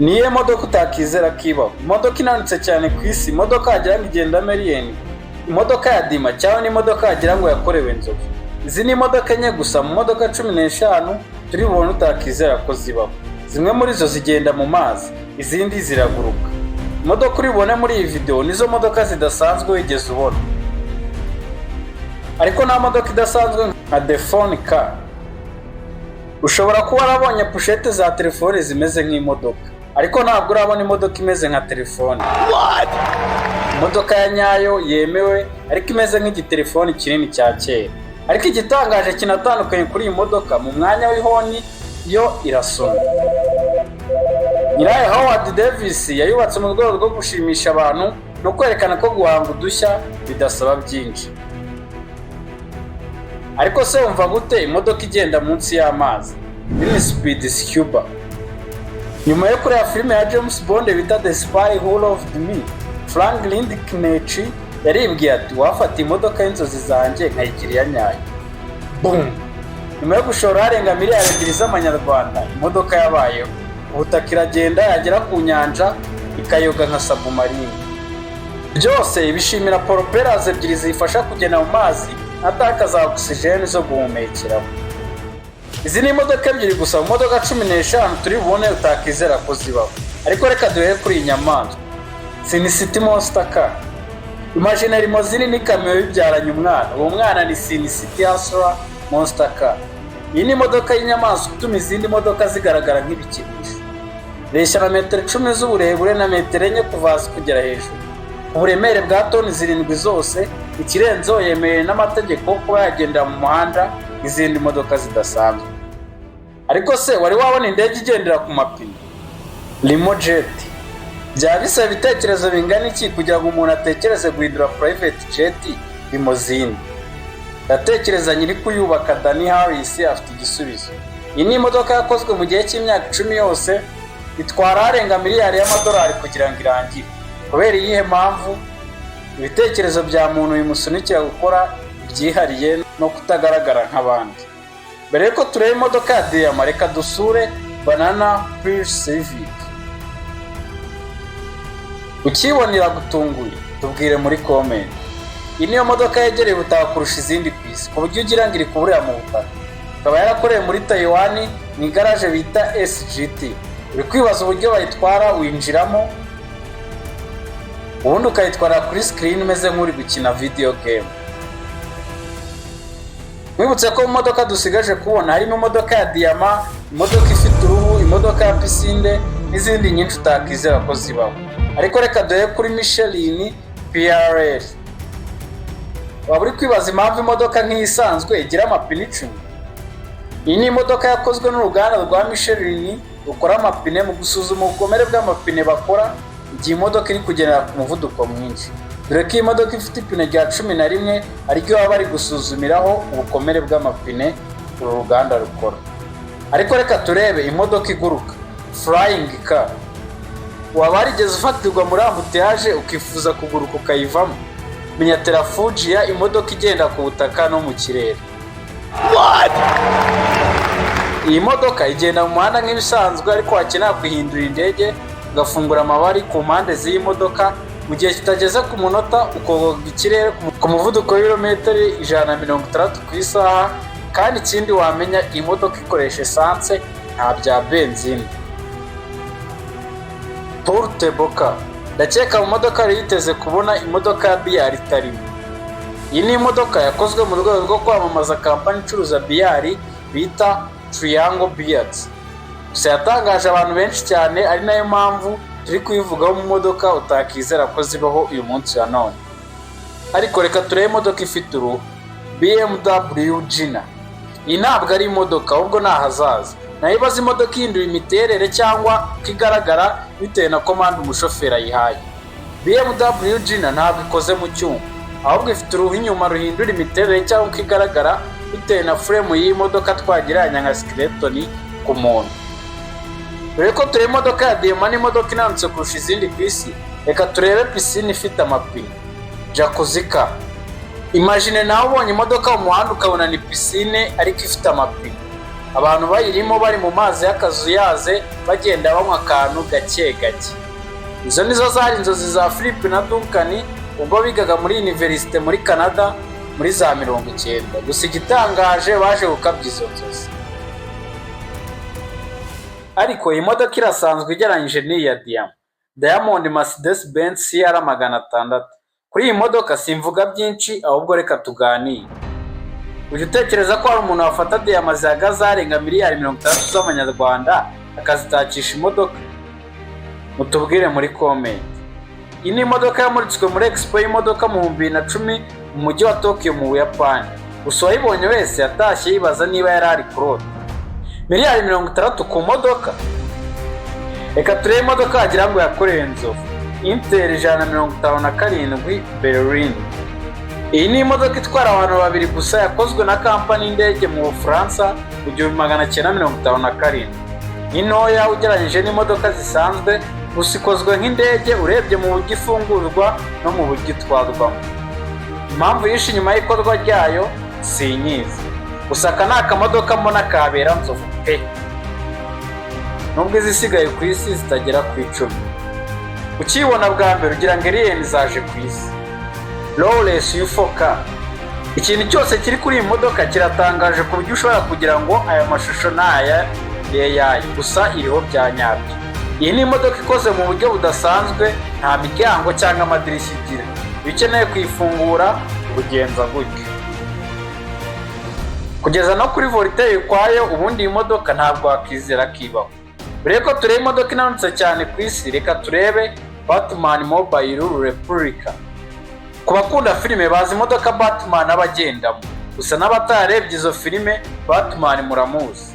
Niye modoka utakizera kibaho? Imodoka inanutse cyane ku isi, imodoka yagira ngo igenda miliyoni, imodoka ya Dima cyangwa n'imodoka yagira ngo yakorewe Nzovu. Izi ni imodoka enye gusa mu modoka 15 turi bubone utakizera ko zibaho. Zimwe muri zo zigenda mu mazi, izindi ziraguruka. Imodoka uri bubone muri iyi video nizo modoka zidasanzwe wigeze ubona. Ariko nta modoka idasanzwe nka the phone car. Ushobora kuba warabonye pushete za telefone zimeze nk'imodoka, ariko ntabwo urabona imodoka imeze nka telefone. Imodoka ya nyayo yemewe ariko imeze nk'igitelefoni kinini cya kera. Ariko igitangaje kinatandukanye kuri iyi modoka, mu mwanya w'ihoni yo irasona. Nyirayo Howard Davis yayubatse mu rwego rwo gushimisha abantu no kwerekana ko guhanga udushya bidasaba byinshi. Ariko se wumva gute imodoka igenda munsi y'amazi? Ni Speed Scuba. Nyuma yo kureba filime ya James Bond bita The Spy Who Loved Me, Frank Lindecknech yaribwiye ati wafata imodoka y'inzozi zanjye nkayigira iya nyayo. Boom! Nyuma yo gushora arenga miliyari 2 z'amanyarwanda, imodoka yabayeho. Ubutaka iragenda yagera ku nyanja ikayoga nka submarine. Byose bishimira propellers 2 zifasha kugenda mu mazi atakaza oxygen zo guhumekeraho. Izi ni imodoka 2 gusa mu modoka 15 turi bubone utakizera ko zibaho. Ariko reka duhere kuri iyi nyamaswa. Sin City Monster Car. Imagine limousine ni kamyo bibyaranye umwana. Uwo mwana ni Sin City Hustler Monster Car. Iyi ni imodoka y'inyamaswa ituma izindi modoka zigaragara nk'ibikinisho. Reshya na metero 10 z'uburebure na metero 4 kuva hasi kugera hejuru. Uburemere bwa toni 7 zose, ikirenzo yemewe n'amategeko kuba yagendera mu muhanda izindi modoka zidasanzwe. Ariko se wari wabona indege igendera ku mapine? Limojet. Byabisa ibitekerezo bingana iki kugira ngo umuntu atekereze guhindura private jet limousine? Ndatekereza nyiri kuyubaka Danny Harris afite igisubizo. Iyi ni imodoka yakozwe mu gihe cy'imyaka 10 yose, itwara arenga miliyari y'amadolari kugira ngo irangire. Kubera iyihe mpamvu? Ibitekerezo bya muntu bimusunikira gukora ibyihariye no kutagaragara nk'abandi. Mbere yuko tureba imodoka ya Diyama, reka dusure Banana Pulse Civic. Ukibonera gutunguye tubwire muri comment. Iyi niyo modoka yegereye ubutaka kurusha izindi ku isi, ku buryo ugira ngo iri kuburira mu butaka. Ikaba yarakorewe muri Taiwan mu igaraje bita SGT. Uri kwibaza uburyo bayitwara, winjiramo ubundi ukayitwara kuri screen umeze nk'uri gukina video game. Mwibutse ko mu modoka dusigaje kubona harimo imodoka ya Diyama, imodoka ifite uruhu, imodoka ya pisine n'izindi nyinshi utakizera ko zibaho. Ariko reka duhe kuri Michelin PRL. Waba uri kwibaza impamvu imodoka nk'iyisanzwe igira amapine 10? Iyi ni imodoka yakozwe n'uruganda rwa Michelin rukora amapine mu gusuzuma ubukomere bw'amapine bakora igihe imodoka iri kugendera ku muvuduko mwinshi. Dore ko iyi modoka ifite ipine rya 11 ariko baba bari gusuzumiraho ubukomere bw'amapine uru ruganda rukora. Ariko reka turebe imodoka iguruka, Flying Car. Waba warigeze ufatirwa muri ambutiyaje ukifuza kuguruka ukayivamo? Menya Terrafugia, imodoka igenda ku butaka no mu kirere. What? Iyi modoka igenda mu muhanda nk'ibisanzwe, ariko wakenera guhindura indege ugafungura amabari ku mpande z'iyi modoka mu gihe kitageze ku munota, ukogoga ikirere ku muvuduko w'ibirometero 160 ku isaha. Kandi ikindi wamenya, iyi modoka ikoresha essence nta bya benzine. Portable car. Ndakeka mu modoka yari yiteze kubona imodoka ya biyari itarimo. Iyi ni imodoka yakozwe mu rwego rwo kwamamaza kampani icuruza biyari bita Triangle Beers. Gusa yatangaje abantu benshi cyane, ari nayo mpamvu turi kuyivugaho mu modoka utakizera ko zibaho uyu munsi wa none. Ariko reka turebe imodoka ifite uruhu, BMW Gina. Iyi ntabwo ari imodoka, ahubwo ni ahazaza. Nayibaza imodoka ihindura imiterere cyangwa kigaragara bitewe na komande umushoferi ayihaye. BMW Gina ntabwo ikoze mu cyuma, ahubwo ifite uruhu inyuma ruhindura imiterere cyangwa kigaragara bitewe na frame y'iyi modoka twagiranye nka skeleton ku muntu. Dore ko tureba imodoka ya Diyama n'imodoka inanutse kurusha izindi ku isi, reka turebe pisine ifite amapine, Jacuzzi Car. Imagine nawe ubonye imodoka mu muhanda ukabona ni pisine ariko ifite amapine. abantu bayirimo bari mu mazi y'akazuyaze bagenda banywa akantu gake gake. Izo nizo zari inzozi za Philip na Duncan ubwo bigaga muri universite muri Canada muri za 90. Gusa igitangaje baje gukabya izo nzozi. Ariko iyi modoka irasanzwe igereranyije n'iya Diamond Mercedes Benz CR 600. Kuri iyi modoka simvuga byinshi ahubwo reka tuganire. Ujye utekereza ko hari umuntu wafata Diamond zihagaze arenga miliyari 60 z'amanyarwanda akazitakisha imodoka? Mutubwire muri comment. Iyi ni imodoka yamuritswe muri Expo y'imodoka mu 2010 mu mujyi wa Tokyo mu Buyapani. Gusa uwayibonye wese yatashye yibaza niba yari ari kurota. Miliyari 60 ku modoka? Reka turebe imodoka wagira ngo yakorewe inzovu. Inter 157 Berlin. Iyi ni imodoka itwara abantu babiri gusa yakozwe na kampani y'indege mu Bufaransa mu 1957. Ni ntoya ugereranyije n'imodoka zisanzwe, gusa ikozwe nk'indege urebye mu buryo ifungurwa no mu buryo itwarwamo. Impamvu yishe inyuma y'ikorwa ryayo sinyizi, gusa aka ni akamodoka mbona kabera nzovu pe, nubwo izisigaye ku isi zitagera ku 10. Ukibona bwa mbere ugira ngo alien zaje ku isi. Lawless UFO-K. Ikintu cyose kiri kuri iyi modoka kiratangaje ku buryo ushobora kugira ngo aya mashusho n'aya AI, gusa iriho bya nyabyo. Iyi ni imodoka ikoze mu buryo budasanzwe, nta miryango cyangwa amadirishya igira. Bikeneye kuyifungura ubugenza gutyo. Kugeza no kuri voltaire kwayo, ubundi iyi modoka ntabwo wakizera kibaho. Mbere ko turebe imodoka inanutse cyane ku isi, reka turebe Batman Mobile Replica. Ku bakunda filime bazi imodoka Batman abagendamo, gusa n'abatarebye izo filime Batman muramuzi.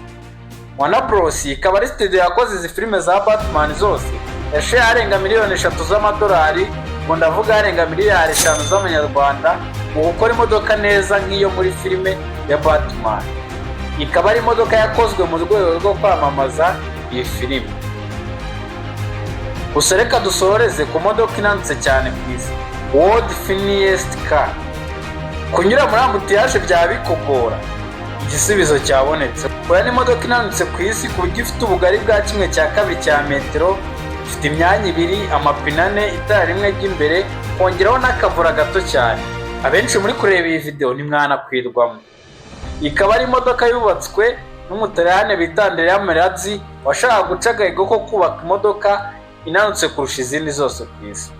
Warner Bros ikaba ari studio yakoze izi filime za Batman zose, yashoye arenga miliyoni 3 z'amadolari, ngo ndavuga arenga miliyari 5 z'amanyarwanda mu gukora imodoka neza nk'iyo muri filime ya Batman. Ikaba ari imodoka yakozwe mu rwego rwo kwamamaza iyi filime. Gusa reka dusoreze ku modoka inanutse cyane ku isi, World Funniest Car. Kunyura muri ambutiyaje byaba bikugora, igisubizo cyabonetse. Oya ni imodoka inanutse ku isi ku buryo ifite ubugari bwa 1/2 cya metero, ifite imyanya 2, amapine 4, itara rimwe ry'imbere, kongeraho n'akavura gato cyane. Abenshi muri kureba iyi video ni mwana kwirwamo. Ikaba ari imodoka yubatswe n'umutaliyane bita Andrea Merazzi washaka guca agahigo ko kubaka imodoka inanutse kurusha izindi zose ku isi.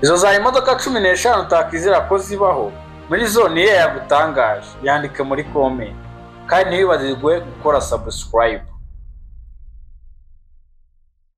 Izo za imodoka 15 utakizera ko zibaho, muri zo niye yagutangaje? Yandike muri comment, kandi ntibibagirwe gukora subscribe.